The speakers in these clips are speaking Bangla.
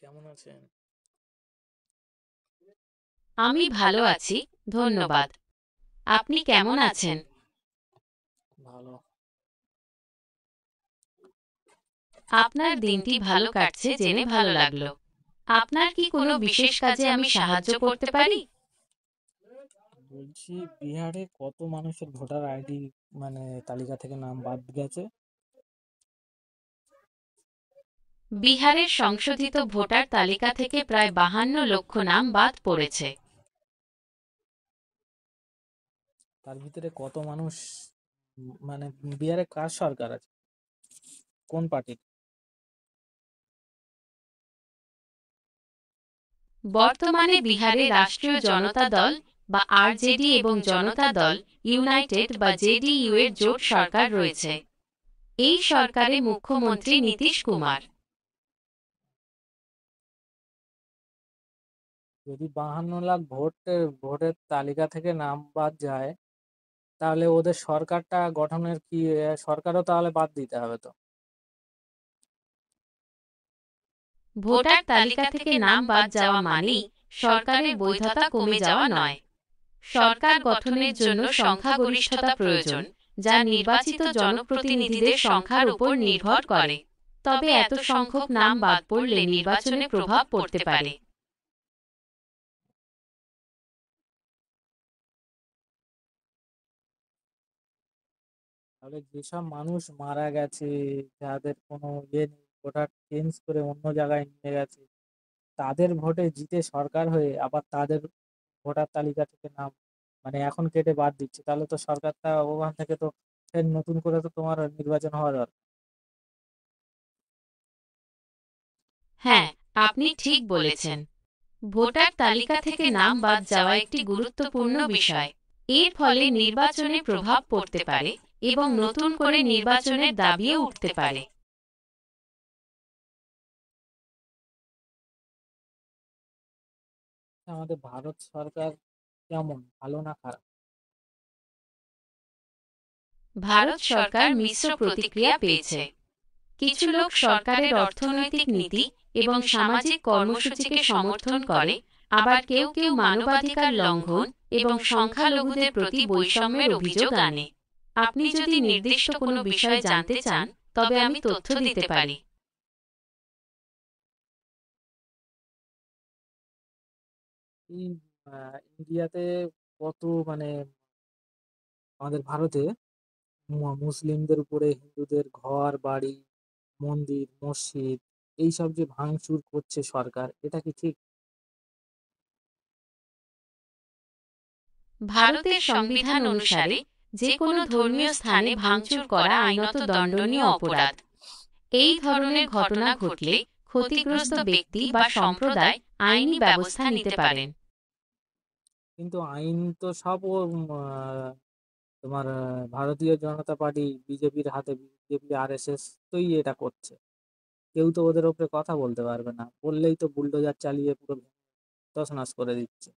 কেমন আছেন? আমি ভালো আছি, ধন্যবাদ। আপনি কেমন আছেন? ভালো। আপনার দিনটি ভালো কাটছে জেনে ভালো লাগলো। আপনার কি কোনো বিশেষ কাজে আমি সাহায্য করতে পারি? বলছি, বিহারে কত মানুষের ভোটার আইডি তালিকা থেকে নাম বাদ গেছে? বিহারের সংশোধিত ভোটার তালিকা থেকে প্রায় 52 লক্ষ নাম বাদ পড়েছে। তার ভিতরে কত মানুষ মানে বিহারে কার সরকার আছে? কোন পার্টির? বর্তমানে বিহারে রাষ্ট্রীয় জনতা দল বা আরজেডি এবং জনতা দল ইউনাইটেড বা জেডিইউ এর জোট সরকার রয়েছে। এই সরকারে মুখ্যমন্ত্রী নীতিশ কুমার। যদি 52 লাখ ভোটের তালিকা থেকে নাম বাদ যায়, তাহলে ওদের সরকারটা গঠনের কি সরকারও তাহলে বাদ দিতে হবে তো? ভোটার তালিকা থেকে নাম বাদ যাওয়া মানেই সরকারের বৈধতা কমে যাওয়া নয়। সরকার গঠনের জন্য সংখ্যাগরিষ্ঠতা প্রয়োজন, যা নির্বাচিত জনপ্রতিনিধিদের সংখ্যার উপর নির্ভর করে। তবে এত সংখ্যক নাম বাদ পড়লে নির্বাচনে প্রভাব পড়তে পারে। তাহলে যেসব মানুষ মারা গেছে, যাদের কোনো ইয়ে নেই, ভোটার চেঞ্জ করে অন্য জায়গায় নিয়ে গেছে, তাদের ভোটে জিতে সরকার হয়ে আবার তাদের ভোটার তালিকা থেকে নাম এখন কেটে বাদ দিচ্ছে, তাহলে তো সরকারটা ওখান থেকে তো ফের নতুন করে তো তোমার নির্বাচন হওয়া দরকার। হ্যাঁ, আপনি ঠিক বলেছেন। ভোটার তালিকা থেকে নাম বাদ যাওয়া একটি গুরুত্বপূর্ণ বিষয়। এর ফলে নির্বাচনে প্রভাব পড়তে পারে এবং নতুন করে নির্বাচনের দাবিও উঠতে পারে। আমাদের ভারত সরকার কেমন, ভালো না খারাপ? ভারত সরকার মিশ্র প্রতিক্রিয়া পেয়েছে। কিছু লোক সরকারের অর্থনৈতিক নীতি এবং সামাজিক কর্মসূচিকে সমর্থন করে, আবার কেউ কেউ মানবাধিকার লঙ্ঘন এবং সংখ্যালঘুদের প্রতি বৈষম্যের অভিযোগ আনে। আপনি যদি নির্দিষ্ট কোনো বিষয় জানতে চান, তবে আমি তথ্য দিতে পারি। এই ইন্ডিয়াতে কত আমাদের ভারতে মুসলিমদের উপরে হিন্দুদের ঘর বাড়ি, মন্দির মসজিদ এইসব যে ভাঙচুর করছে সরকার, এটা কি ঠিক? ভারতের সংবিধান অনুসারে যে কোনো ধর্মীয় স্থানে ভাঙচুর করা আইনত দণ্ডনীয় অপরাধ। এই ধরনের ঘটনা ঘটলে ক্ষতিগ্রস্ত ব্যক্তি বা সম্প্রদায় আইনি ব্যবস্থা নিতে পারেন। কিন্তু আইন তো সব তোমার ভারতীয় জনতা পার্টি বিজেপির হাতে, বিজেপি আরএসএস তোই এটা করছে। কেউ তো ওদের উপরে কথা বলতে পারবে না, বললেই তো বুলডোজার চালিয়ে পুরো তছনছ করে দিচ্ছে।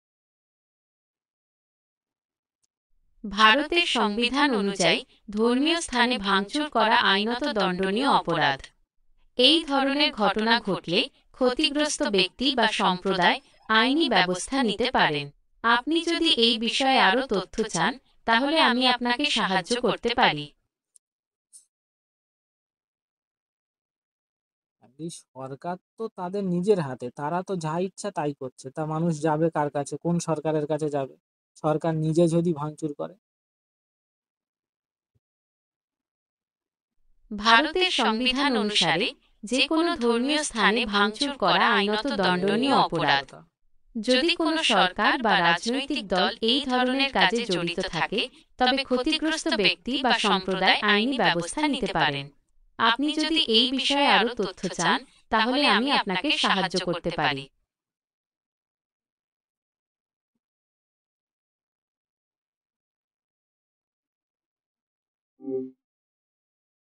ভারতের সংবিধান অনুযায়ী ধর্মীয় স্থানে ভাঙচুর করা আইনত দণ্ডনীয় অপরাধ। এই ধরনের ঘটনা ঘটলে ক্ষতিগ্রস্ত ব্যক্তি বা সম্প্রদায় আইনি ব্যবস্থা নিতে পারেন। আপনি যদি এই বিষয়ে আরও তথ্য চান, তাহলে আমি আপনাকে সাহায্য করতে পারি। আর এই সরকার তো তাদের নিজের হাতে, তারা তো যা ইচ্ছা তাই করছে, তা মানুষ যাবে কার কাছে, কোন সরকারের কাছে যাবে? সরকার নিজে যদি ভাঙচুর করে। ভারতের সংবিধান অনুসারে যে কোনো ধর্মীয় স্থানে ভাঙচুর করা আইনত দণ্ডনীয় অপরাধ। যদি কোনো সরকার বা রাজনৈতিক দল এই ধরনের কাজে জড়িত থাকে, তবে ক্ষতিগ্রস্ত ব্যক্তি বা সম্প্রদায় আইনি ব্যবস্থা নিতে পারেন। আপনি যদি এই বিষয়ে আরও তথ্য চান, তাহলে আমি আপনাকে সাহায্য করতে পারি।